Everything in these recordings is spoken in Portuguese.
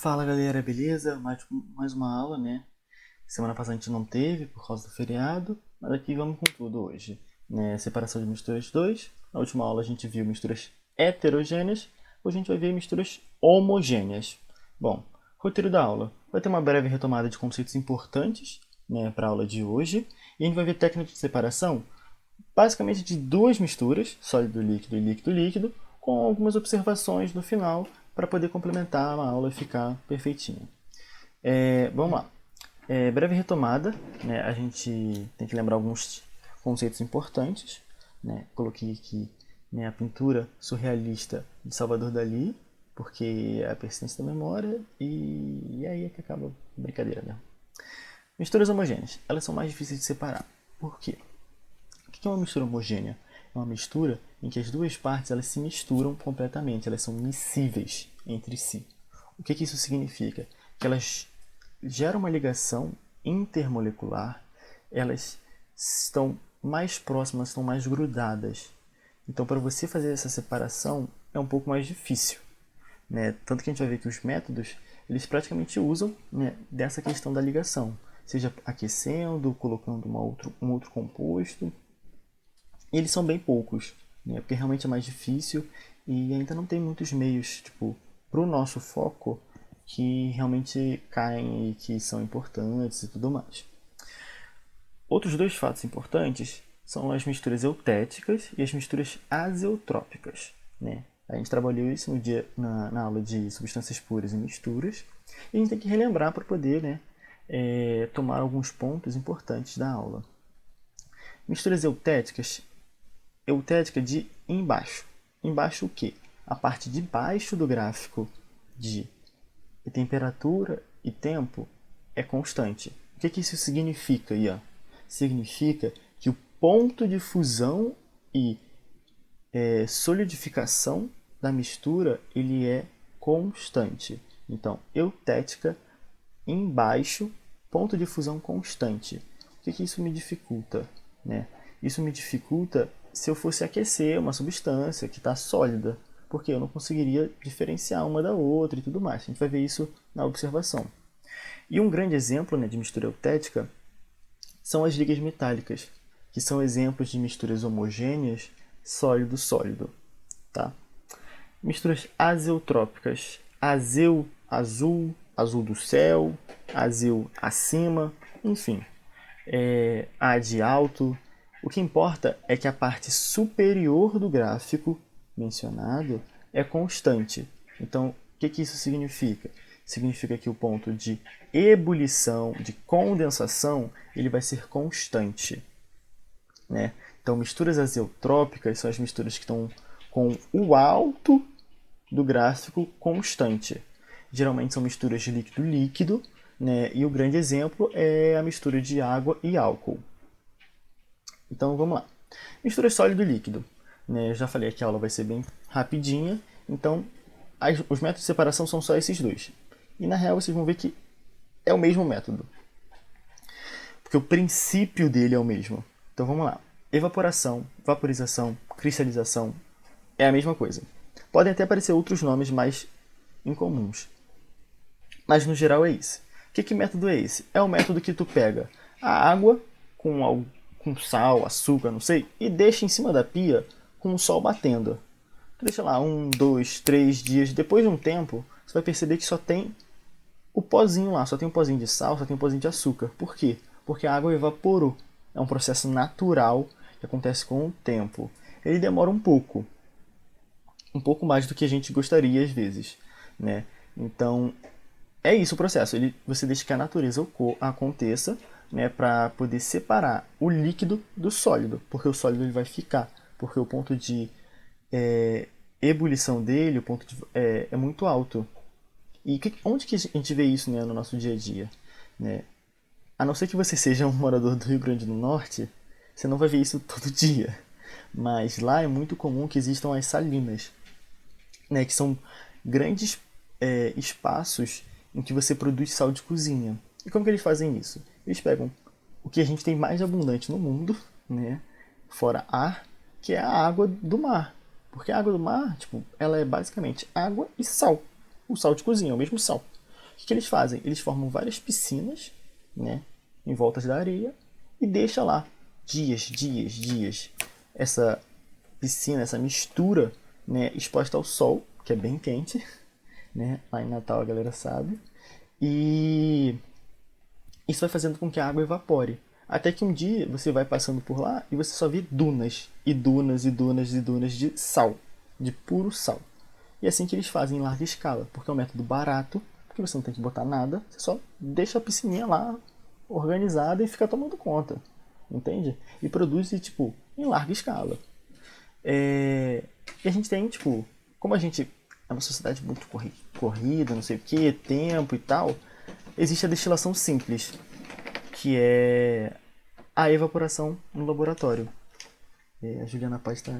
Fala galera, beleza? Mais uma aula, né? Semana passada a gente não teve por causa do feriado, mas aqui vamos com tudo hoje. Né? Separação de misturas 2. Na última aula a gente viu misturas heterogêneas, hoje a gente vai ver misturas homogêneas. Bom, roteiro da aula. Vai ter uma breve retomada de conceitos importantes, né, para a aula de hoje, e a gente vai ver técnica de separação basicamente de duas misturas, sólido-líquido e líquido-líquido, com algumas observações no final para poder complementar a aula e ficar perfeitinha. Vamos lá. Breve retomada, né? A gente tem que lembrar alguns conceitos importantes. Né? Coloquei aqui, né, a pintura surrealista de Salvador Dalí, porque é a persistência da memória, e aí é que acaba a brincadeira mesmo. Misturas homogêneas, elas são mais difíceis de separar. Por quê? O que é uma mistura homogênea? É uma mistura em que as duas partes elas se misturam completamente, elas são miscíveis entre si. O que isso significa? Que elas geram uma ligação intermolecular, elas estão mais próximas, estão mais grudadas. Então, para você fazer essa separação, é um pouco mais difícil. Né? Tanto que a gente vai ver que os métodos, eles praticamente usam, né, dessa questão da ligação. Seja aquecendo, colocando um outro composto. E eles são bem poucos, né? Porque realmente é mais difícil e ainda não tem muitos meios, tipo, para o nosso foco que realmente caem e que são importantes e tudo mais. Outros dois fatos importantes são as misturas eutéticas e as misturas azeotrópicas. Né? A gente trabalhou isso na aula de substâncias puras e misturas e a gente tem que relembrar para poder, né, tomar alguns pontos importantes da aula. Misturas eutéticas, eutética de embaixo. Embaixo o quê? A parte de baixo do gráfico de temperatura e tempo é constante. O que isso significa, Ian? Significa que o ponto de fusão e solidificação da mistura ele é constante. Então, eutética embaixo, ponto de fusão constante. O que isso me dificulta? Né? Isso me dificulta se eu fosse aquecer uma substância que está sólida, porque eu não conseguiria diferenciar uma da outra e tudo mais. A gente vai ver isso na observação. E um grande exemplo, né, de mistura eutética são as ligas metálicas, que são exemplos de misturas homogêneas sólido-sólido. Tá? Misturas azeotrópicas. Azeu, azul, azul do céu, azul acima, enfim. A de alto. O que importa é que a parte superior do gráfico mencionado é constante. Então, o que isso significa? Significa que o ponto de ebulição, de condensação, ele vai ser constante. Né? Então, misturas azeotrópicas são as misturas que estão com o alto do gráfico constante. Geralmente são misturas de líquido-líquido, né? E o grande exemplo é a mistura de água e álcool. Então vamos lá. Mistura sólido-líquido. Né? Eu já falei que a aula vai ser bem rapidinha, então os métodos de separação são só esses dois. E na real vocês vão ver que é o mesmo método. Porque o princípio dele é o mesmo. Então vamos lá. Evaporação, vaporização, cristalização é a mesma coisa. Podem até aparecer outros nomes mais incomuns. Mas no geral é isso. Que método é esse? É o método que tu pega a água com sal, açúcar, não sei, e deixa em cima da pia com o sol batendo. Tu deixa lá 1, 2, 3 dias. Depois de um tempo, você vai perceber que só tem o pozinho lá, só tem um pozinho de sal, só tem um pozinho de açúcar. Por quê? Porque a água evaporou. É um processo natural que acontece com o tempo. Ele demora um pouco mais do que a gente gostaria às vezes, né? Então, é isso o processo. Você deixa que a natureza aconteça, né, para poder separar o líquido do sólido, porque o sólido ele vai ficar, porque o ponto de ebulição dele, é muito alto. E onde que a gente vê isso, né, no nosso dia a dia? Né? A não ser que você seja um morador do Rio Grande do Norte, você não vai ver isso todo dia. Mas lá é muito comum que existam as salinas, né, que são grandes espaços em que você produz sal de cozinha. E como que eles fazem isso? Eles pegam o que a gente tem mais abundante no mundo, né, fora ar, que é a água do mar. Porque a água do mar, tipo, ela é basicamente água e sal. O sal de cozinha, é o mesmo sal. que eles fazem? Eles formam várias piscinas, né, em volta da areia e deixa lá dias essa piscina, essa mistura, né, exposta ao sol, que é bem quente, né? Lá em Natal a galera sabe. E isso vai fazendo com que a água evapore. Até que um dia você vai passando por lá e você só vê dunas, e dunas, e dunas, e dunas de sal, de puro sal. E é assim que eles fazem em larga escala, porque é um método barato, porque você não tem que botar nada, você só deixa a piscininha lá organizada e fica tomando conta, entende? E produz, tipo, em larga escala. E a gente tem, tipo, como a gente é uma sociedade muito corrida, não sei o que, tempo e tal, existe a destilação simples, que é a evaporação no laboratório. A Juliana Paz está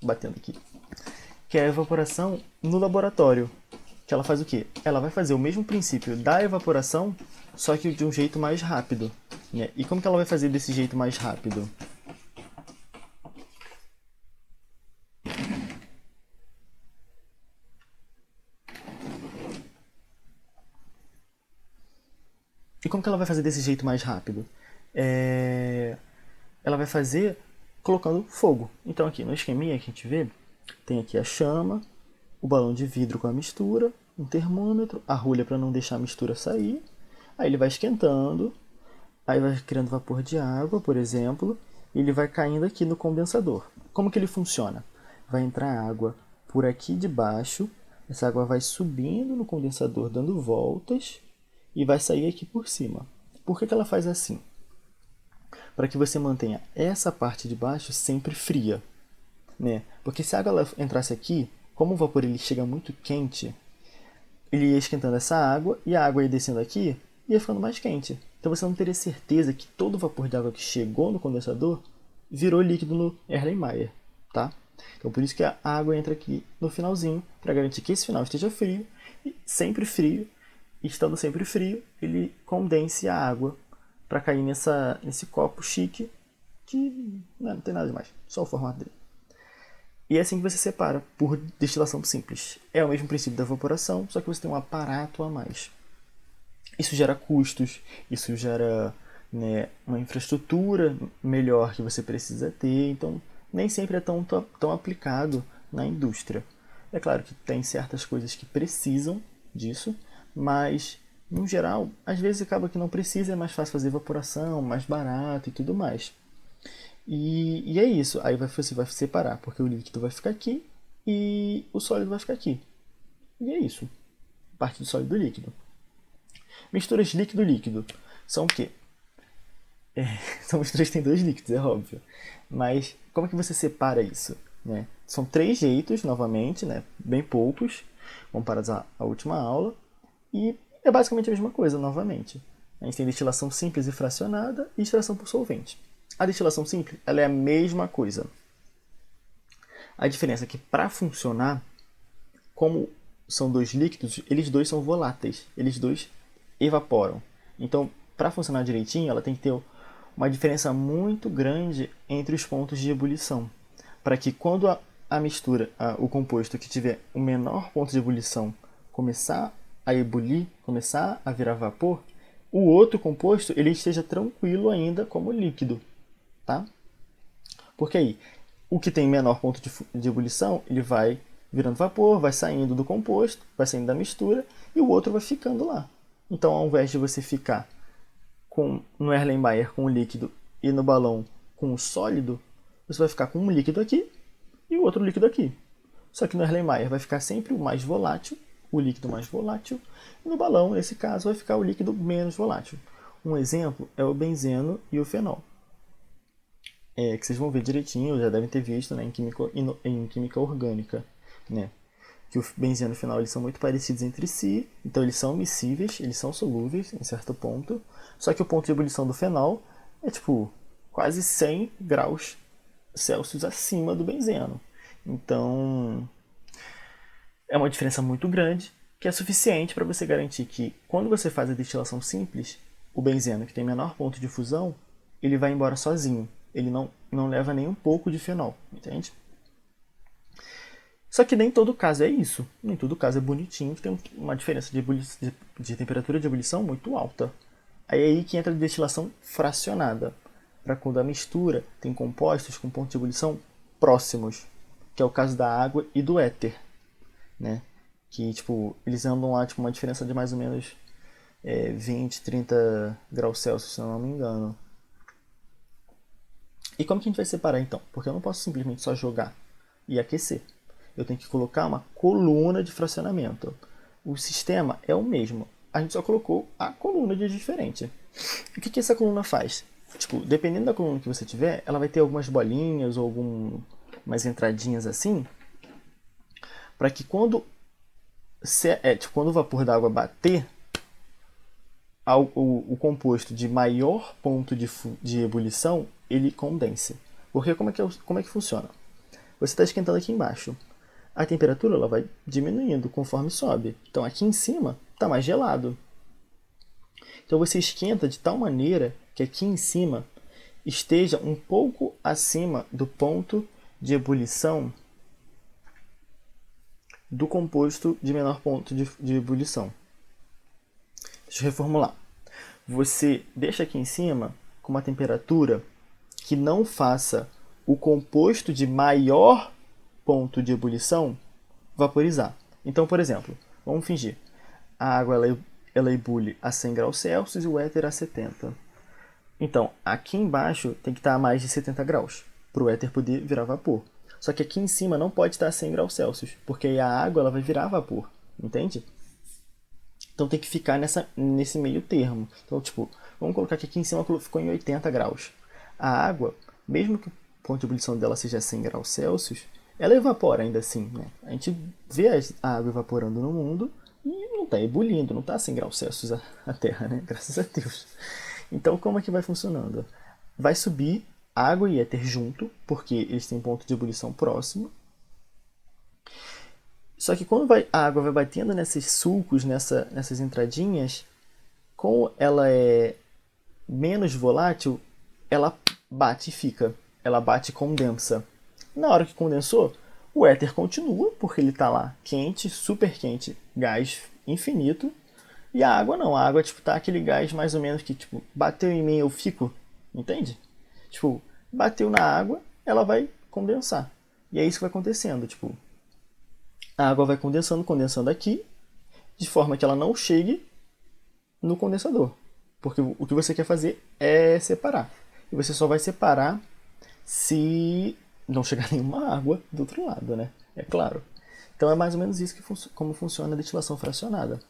batendo aqui. Que é a evaporação no laboratório. Que ela faz o quê? Ela vai fazer o mesmo princípio da evaporação, só que de um jeito mais rápido. Né? E como que ela vai fazer desse jeito mais rápido? E como que ela vai fazer desse jeito mais rápido? Ela vai fazer colocando fogo. Então aqui no esqueminha que a gente vê, tem aqui a chama, o balão de vidro com a mistura, um termômetro, a rolha para não deixar a mistura sair. Aí ele vai esquentando, aí vai criando vapor de água, por exemplo, e ele vai caindo aqui no condensador. Como que ele funciona? Vai entrar água por aqui de baixo, essa água vai subindo no condensador, dando voltas, e vai sair aqui por cima. Por que ela faz assim? Para que você mantenha essa parte de baixo sempre fria, né? Porque se a água entrasse aqui, como o vapor ele chega muito quente, ele ia esquentando essa água e a água ia descendo aqui e ia ficando mais quente. Então você não teria certeza que todo o vapor de água que chegou no condensador virou líquido no Erlenmeyer, tá? Então por isso que a água entra aqui no finalzinho para garantir que esse final esteja frio e sempre frio. E estando sempre frio, ele condense a água para cair nesse copo chique que não tem nada demais, só o formato dele. E é assim que você separa por destilação simples. É o mesmo princípio da evaporação, só que você tem um aparato a mais. Isso gera custos, isso gera, né, uma infraestrutura melhor que você precisa ter, então nem sempre é tão aplicado na indústria. É claro que tem certas coisas que precisam disso, mas no geral, às vezes acaba que não precisa, é mais fácil fazer evaporação, mais barato e tudo mais. E é isso, aí você vai separar, porque o líquido vai ficar aqui e o sólido vai ficar aqui. E é isso, parte do sólido e do líquido. Misturas líquido-líquido são o quê? São misturas que têm dois líquidos, é óbvio. Mas como é que você separa isso? Né? São 3 jeitos, novamente, né? Bem poucos, comparados à última aula. E é basicamente a mesma coisa, novamente. A gente tem destilação simples e fracionada e extração por solvente. A destilação simples ela é a mesma coisa. A diferença é que para funcionar, como são dois líquidos, eles dois são voláteis. Eles dois evaporam. Então, para funcionar direitinho, ela tem que ter uma diferença muito grande entre os pontos de ebulição. Para que quando a mistura, o composto que tiver o menor ponto de ebulição começar a ebulir, começar a virar vapor, o outro composto ele esteja tranquilo ainda como líquido. Tá? Porque aí, o que tem menor ponto de ebulição, ele vai virando vapor, vai saindo do composto, vai saindo da mistura, e o outro vai ficando lá. Então, ao invés de você ficar no Erlenmeyer com o líquido e no balão com o sólido, você vai ficar com um líquido aqui e o outro líquido aqui. Só que no Erlenmeyer vai ficar sempre o mais volátil, o líquido mais volátil, e no balão, nesse caso, vai ficar o líquido menos volátil. Um exemplo é o benzeno e o fenol. Que vocês vão ver direitinho, já devem ter visto, né, em química orgânica, né, que o benzeno e o fenol eles são muito parecidos entre si, então eles são miscíveis, eles são solúveis em certo ponto, só que o ponto de ebulição do fenol é tipo quase 100 graus Celsius acima do benzeno. Então é uma diferença muito grande, que é suficiente para você garantir que quando você faz a destilação simples, o benzeno que tem menor ponto de fusão, ele vai embora sozinho. Ele não leva nem um pouco de fenol, entende? Só que nem todo caso é isso. Nem todo caso é bonitinho, que tem uma diferença de temperatura de ebulição muito alta. Aí é aí que entra a destilação fracionada, para quando a mistura tem compostos com pontos de ebulição próximos, que é o caso da água e do éter, né? Que tipo, eles andam lá tipo, uma diferença de mais ou menos 20, 30 graus Celsius, se eu não me engano. E como que a gente vai separar então? Porque eu não posso simplesmente só jogar e aquecer. Eu tenho que colocar uma coluna de fracionamento. O sistema é o mesmo. A gente só colocou a coluna de diferente. O que essa coluna faz? Tipo, dependendo da coluna que você tiver, ela vai ter algumas bolinhas ou algumas entradinhas assim, para que quando o vapor da água bater, o composto de maior ponto de ebulição, ele condense. Porque como é que funciona? Você está esquentando aqui embaixo. A temperatura ela vai diminuindo conforme sobe. Então aqui em cima está mais gelado. Então você esquenta de tal maneira que aqui em cima esteja um pouco acima do ponto de ebulição do composto de menor ponto de ebulição. Deixa eu reformular. Você deixa aqui em cima com uma temperatura que não faça o composto de maior ponto de ebulição vaporizar. Então, por exemplo, vamos fingir. A água ela ebule a 100 graus Celsius e o éter a 70. Então, aqui embaixo tem que estar a mais de 70 graus para o éter poder virar vapor. Só que aqui em cima não pode estar a 100 graus Celsius, porque aí a água ela vai virar vapor, entende? Então tem que ficar nesse meio termo. Então, tipo, vamos colocar que aqui em cima ficou em 80 graus. A água, mesmo que o ponto de ebulição dela seja 100 graus Celsius, ela evapora ainda assim, né? A gente vê a água evaporando no mundo e não está ebulindo, não está a 100 graus Celsius a Terra, né? Graças a Deus. Então, como é que vai funcionando? Vai subir água e éter junto, porque eles têm ponto de ebulição próximo. Só que quando a água vai batendo nesses sulcos, nessas entradinhas, como ela é menos volátil, ela bate e fica. Ela bate e condensa. Na hora que condensou, o éter continua, porque ele está lá quente, super quente, gás infinito. E a água não. A água tipo, tá aquele gás mais ou menos que tipo, bateu em mim, eu fico. Entende? Tipo, bateu na água, ela vai condensar. E é isso que vai acontecendo. Tipo, a água vai condensando aqui, de forma que ela não chegue no condensador. Porque o que você quer fazer é separar. E você só vai separar se não chegar nenhuma água do outro lado, né? É claro. Então é mais ou menos isso como funciona a destilação fracionada.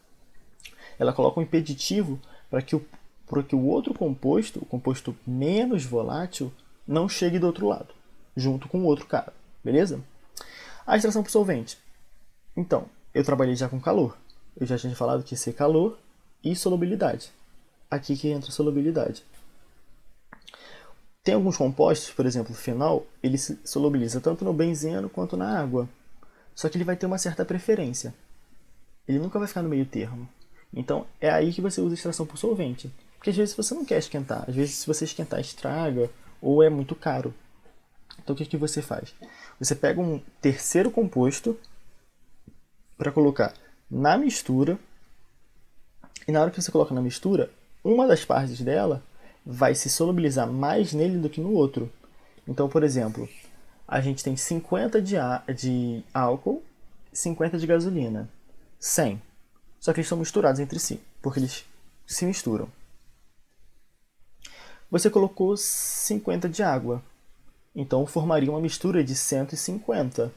Ela coloca um impeditivo para que o outro composto, o composto menos volátil, não chegue do outro lado, junto com o outro cara. Beleza? A extração por solvente. Então, eu trabalhei já com calor. Eu já tinha falado que ia ser calor e solubilidade. Aqui que entra a solubilidade. Tem alguns compostos, por exemplo, o fenol, ele se solubiliza tanto no benzeno quanto na água. Só que ele vai ter uma certa preferência. Ele nunca vai ficar no meio termo. Então, é aí que você usa extração por solvente. Porque às vezes você não quer esquentar. Às vezes, se você esquentar, estraga ou é muito caro. Então, o que você faz? Você pega um terceiro composto para colocar na mistura. E na hora que você coloca na mistura, uma das partes dela vai se solubilizar mais nele do que no outro. Então, por exemplo, a gente tem 50 de álcool, 50 de gasolina, 100. Só que eles estão misturados entre si, porque eles se misturam. Você colocou 50 de água, então formaria uma mistura de 150.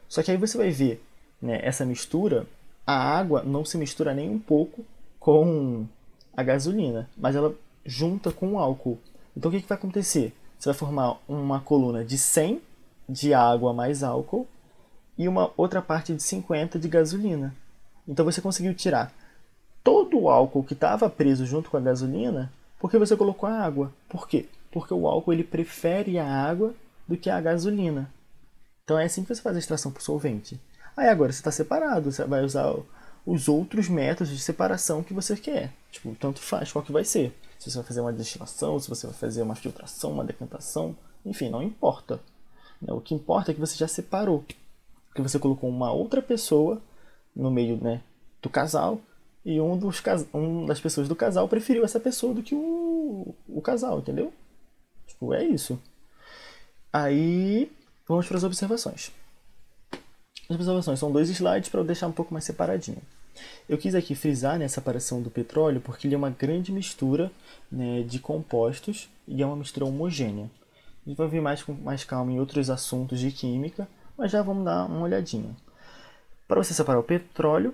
Só que aí você vai ver, né, essa mistura, a água não se mistura nem um pouco com a gasolina, mas ela junta com o álcool. Então o que vai acontecer? Você vai formar uma coluna de 100 de água mais álcool e uma outra parte de 50 de gasolina. Então você conseguiu tirar todo o álcool que estava preso junto com a gasolina porque você colocou a água. Por quê? Porque o álcool ele prefere a água do que a gasolina. Então é assim que você faz a extração por solvente. Aí agora você está separado, você vai usar os outros métodos de separação que você quer. Tipo, tanto faz qual que vai ser. Se você vai fazer uma destilação, se você vai fazer uma filtração, uma decantação, enfim, não importa. O que importa é que você já separou. Porque você colocou uma outra pessoa no meio, né, do casal, e um das pessoas do casal preferiu essa pessoa do que o casal, entendeu? Tipo, é isso. Aí, vamos para as observações. As observações são 2 slides para eu deixar um pouco mais separadinho. Eu quis aqui frisar nessa separação do petróleo porque ele é uma grande mistura, né, de compostos e é uma mistura homogênea. A gente vai ver mais com mais calma em outros assuntos de química, mas já vamos dar uma olhadinha. Para você separar o petróleo,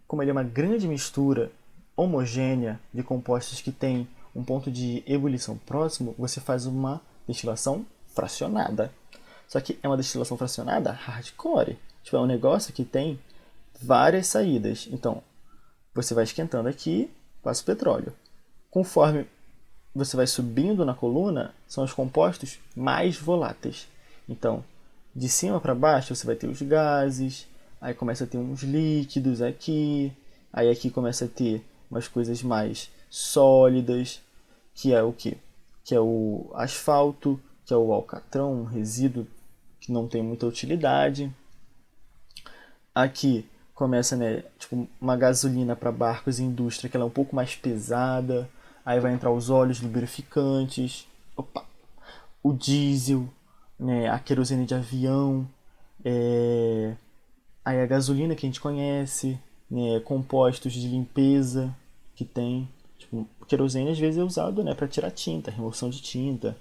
como ele é uma grande mistura homogênea de compostos que tem um ponto de ebulição próximo, você faz uma destilação fracionada. Só que é uma destilação fracionada hardcore. Tipo, é um negócio que tem várias saídas. Então, você vai esquentando aqui, passa o petróleo. Conforme você vai subindo na coluna, são os compostos mais voláteis. Então, de cima para baixo você vai ter os gases, aí começa a ter uns líquidos aqui, aí aqui começa a ter umas coisas mais sólidas, que é o quê? Que é o asfalto, que é o alcatrão, um resíduo que não tem muita utilidade. Aqui começa, né, tipo, uma gasolina para barcos e indústria, que ela é um pouco mais pesada. Aí vai entrar os óleos lubrificantes, o diesel, né, a querosene de avião, aí a gasolina que a gente conhece, né, compostos de limpeza que tem. Tipo, o querosene às vezes é usado, né, para tirar tinta, remoção de tinta.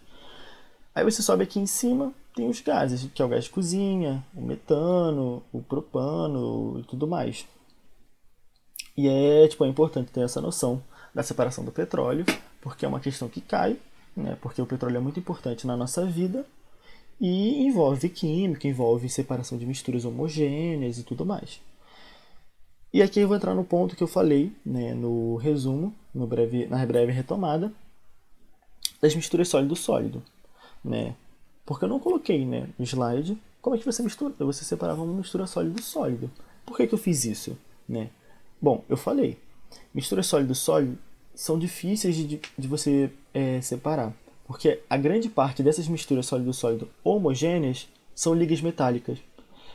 Aí você sobe aqui em cima, tem os gases, que é o gás de cozinha, o metano, o propano e tudo mais. E é importante ter essa noção da separação do petróleo, porque é uma questão que cai, né? Porque o petróleo é muito importante na nossa vida e envolve química, envolve separação de misturas homogêneas e tudo mais. E aqui eu vou entrar no ponto que eu falei, né, no resumo, na breve retomada, das misturas sólido-sólido, né? Porque eu não coloquei, né, no slide como é que você separava uma mistura sólido-sólido. Por que eu fiz isso, né? Bom, eu falei, misturas sólido-sólido são difíceis de você separar, porque a grande parte dessas misturas sólido-sólido homogêneas são ligas metálicas.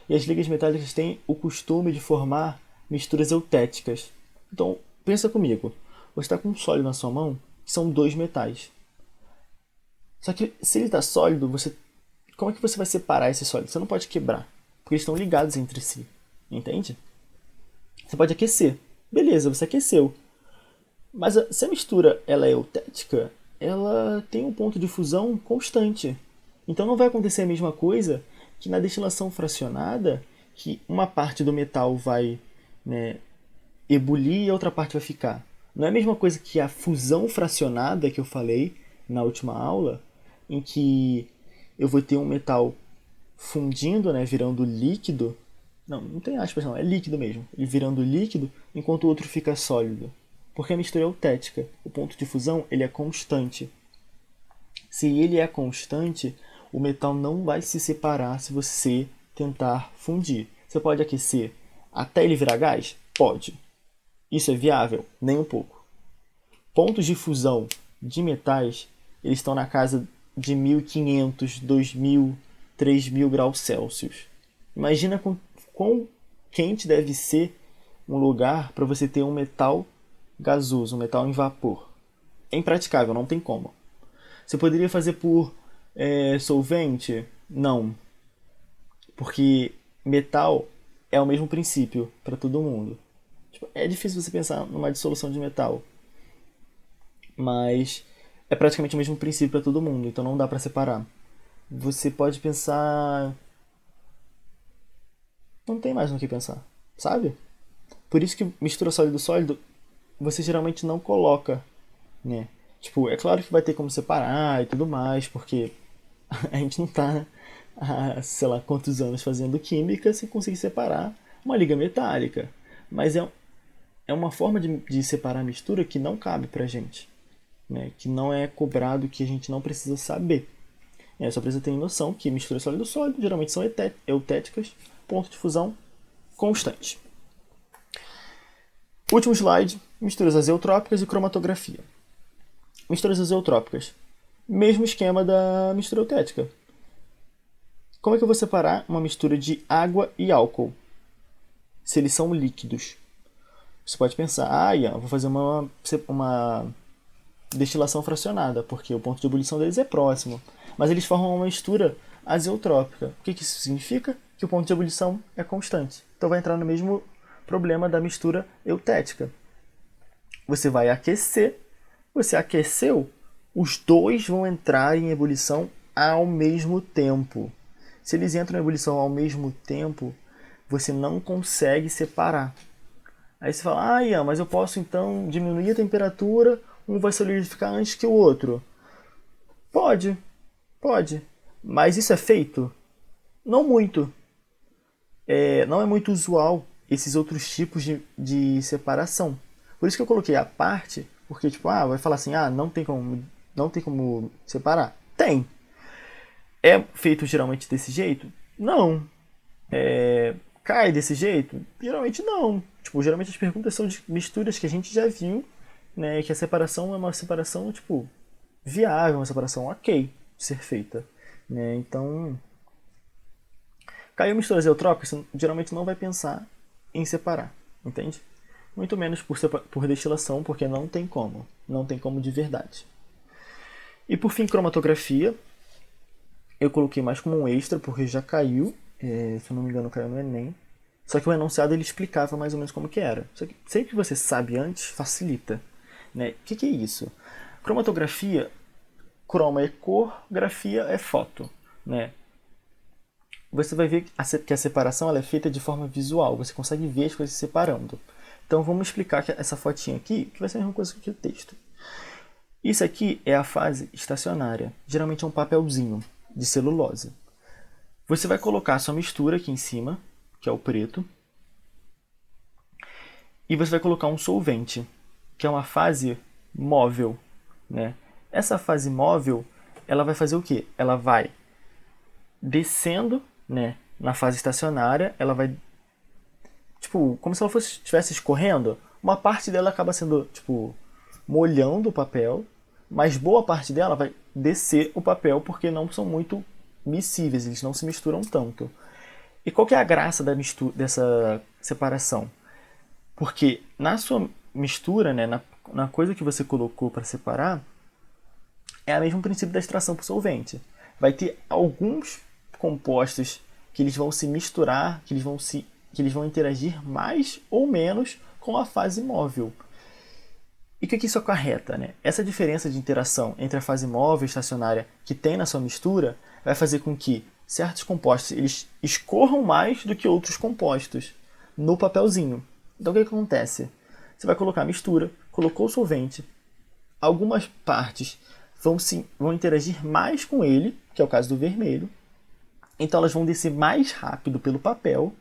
E as ligas metálicas têm o costume de formar misturas eutéticas. Então, pensa comigo, você está com um sólido na sua mão, que são 2 metais. Só que se ele está sólido, como é que você vai separar esse sólido? Você não pode quebrar, porque eles estão ligados entre si, entende? Você pode aquecer. Beleza, você aqueceu. Mas se a mistura ela é eutética, ela tem um ponto de fusão constante. Então não vai acontecer a mesma coisa que na destilação fracionada, que uma parte do metal vai, né, ebulir e a outra parte vai ficar. Não é a mesma coisa que a fusão fracionada que eu falei na última aula, em que eu vou ter um metal fundindo, né, virando líquido. Não tem aspas não, é líquido mesmo. Ele virando líquido, enquanto o outro fica sólido. Porque a mistura é eutética. O ponto de fusão ele é constante. Se ele é constante, o metal não vai se separar se você tentar fundir. Você pode aquecer até ele virar gás? Pode. Isso é viável? Nem um pouco. Pontos de fusão de metais, eles estão na casa de 1500, 2000, 3000 graus Celsius. Imagina quão quente deve ser um lugar para você ter um metal gasoso, um metal em vapor. É impraticável, não tem como. Você poderia fazer por solvente? Não. Porque metal é o mesmo princípio para todo mundo. É difícil você pensar numa dissolução de metal. Mas é praticamente o mesmo princípio para todo mundo, então não dá para separar. Você pode pensar... Não tem mais no que pensar, sabe? Por isso que mistura sólido-sólido você geralmente não coloca, né? Tipo, é claro que vai ter como separar e tudo mais, porque a gente não tá há, sei lá, quantos anos fazendo química sem conseguir separar uma liga metálica. Mas é uma forma de separar a mistura que não cabe pra gente, né? Que não é cobrado, que a gente não precisa saber. Só precisa ter noção que misturas sólido-sólido geralmente são eutéticas, ponto de fusão constante. Último slide, misturas azeotrópicas e cromatografia. Misturas azeotrópicas, mesmo esquema da mistura eutética. Como é que eu vou separar uma mistura de água e álcool, se eles são líquidos? Você pode pensar, Ian, eu vou fazer uma destilação fracionada, porque o ponto de ebulição deles é próximo. Mas eles formam uma mistura azeotrópica. O que isso significa? Que o ponto de ebulição é constante. Então vai entrar no mesmo problema da mistura eutética. Você vai aquecer, você aqueceu, os dois vão entrar em ebulição ao mesmo tempo. Se eles entram em ebulição ao mesmo tempo, você não consegue separar. Aí você fala, Ian, mas eu posso então diminuir a temperatura, um vai solidificar antes que o outro. Pode, pode. Mas isso é feito? Não muito. Não é muito usual esses outros tipos de separação. Por isso que eu coloquei a parte, porque tipo, vai falar assim, não tem como separar. Tem. É feito geralmente desse jeito? Não. Cai desse jeito? Geralmente não. Tipo, geralmente as perguntas são de misturas que a gente já viu, né? Que a separação é uma separação, tipo, viável, uma separação ok de ser feita. Né? Então, caiu misturas eutrópicas, você geralmente não vai pensar em separar, entende? Muito menos por destilação, porque não tem como. Não tem como de verdade. E por fim, cromatografia. Eu coloquei mais como um extra, porque já caiu. Se eu não me engano, caiu no Enem. Só que o enunciado ele explicava mais ou menos como que era. Só que sempre que você sabe antes, facilita. Né? O que é isso? Cromatografia, croma é cor, grafia é foto. Né? Você vai ver que a separação ela é feita de forma visual. Você consegue ver as coisas se separando. Então vamos explicar essa fotinha aqui, que vai ser a mesma coisa que o texto. Isso aqui é a fase estacionária. Geralmente é um papelzinho de celulose. Você vai colocar a sua mistura aqui em cima, que é o preto, e você vai colocar um solvente, que é uma fase móvel. Né? Essa fase móvel, ela vai fazer o quê? Ela vai descendo, né, na fase estacionária, ela vai, tipo, como se ela estivesse escorrendo, uma parte dela acaba sendo, tipo, molhando o papel, mas boa parte dela vai descer o papel porque não são muito miscíveis, eles não se misturam tanto. E qual que é a graça dessa separação? Porque na sua mistura, né, na coisa que você colocou para separar, é o mesmo princípio da extração por solvente. Vai ter alguns compostos que eles vão se misturar, que eles vão interagir mais ou menos com a fase móvel. E o que isso acarreta? Né? Essa diferença de interação entre a fase móvel e estacionária que tem na sua mistura vai fazer com que certos compostos eles escorram mais do que outros compostos no papelzinho. Então o que acontece? Você vai colocar a mistura, colocou o solvente, algumas partes vão interagir mais com ele, que é o caso do vermelho, então elas vão descer mais rápido pelo papel,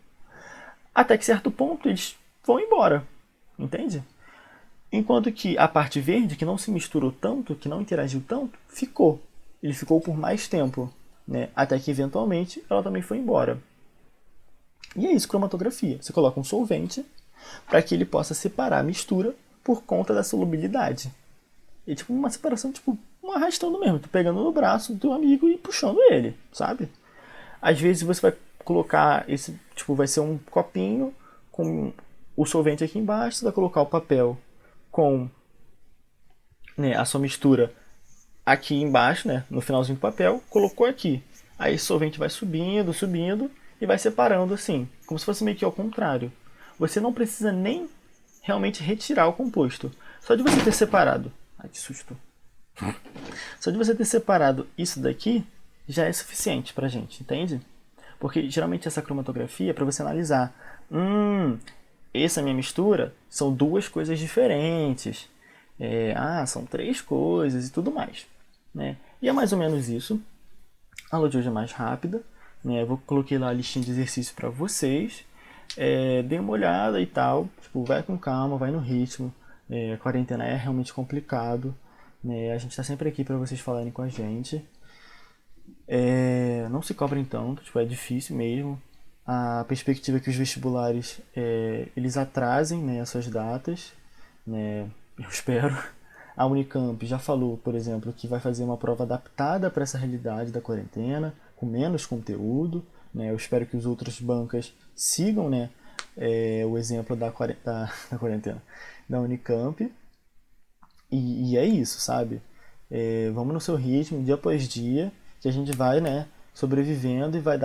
até que certo ponto eles vão embora, entende? Enquanto que a parte verde, que não se misturou tanto, que não interagiu tanto, ficou. Ele ficou por mais tempo, né? Até que eventualmente ela também foi embora. E é isso, cromatografia. Você coloca um solvente para que ele possa separar a mistura por conta da solubilidade. É tipo uma separação, tipo um arrastando mesmo. Tu pegando no braço do teu amigo e puxando ele, sabe? Às vezes você vai colocar esse, tipo, vai ser um copinho com o solvente aqui embaixo, você vai colocar o papel com, né, a sua mistura aqui embaixo, né, no finalzinho do papel, colocou aqui. Aí o solvente vai subindo, subindo e vai separando assim, como se fosse meio que ao contrário. Você não precisa nem realmente retirar o composto. Só de você ter separado. Ai, que susto. Só de você ter separado isso daqui já é suficiente pra gente, entende? Porque geralmente essa cromatografia é para você analisar. Essa minha mistura são duas coisas diferentes. São três coisas e tudo mais. Né? E é mais ou menos isso. A aula de hoje é mais rápida. Né? Eu coloquei lá a listinha de exercícios para vocês. Dê uma olhada e tal. Tipo, vai com calma, vai no ritmo. A quarentena é realmente complicado. Né? A gente está sempre aqui para vocês falarem com a gente. Não se cobrem tanto, tipo, é difícil mesmo. A perspectiva é que os vestibulares eles atrasem, né, as suas datas, né, eu espero. A Unicamp já falou, por exemplo, que vai fazer uma prova adaptada para essa realidade da quarentena, com menos conteúdo, né? Eu espero que os outros bancas sigam, né, o exemplo da quarentena, da Unicamp. E é isso, sabe? Vamos no seu ritmo, dia após dia, que a gente vai, né, sobrevivendo e vai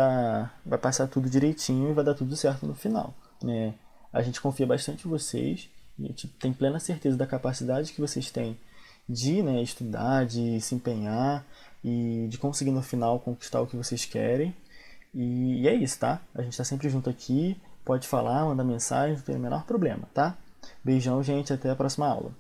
passar tudo direitinho e vai dar tudo certo no final, né? A gente confia bastante em vocês e a gente tem plena certeza da capacidade que vocês têm de, né, estudar, de se empenhar e de conseguir no final conquistar o que vocês querem. E é isso, tá? A gente tá sempre junto aqui, pode falar, mandar mensagem, não tem o menor problema, tá? Beijão, gente, até a próxima aula.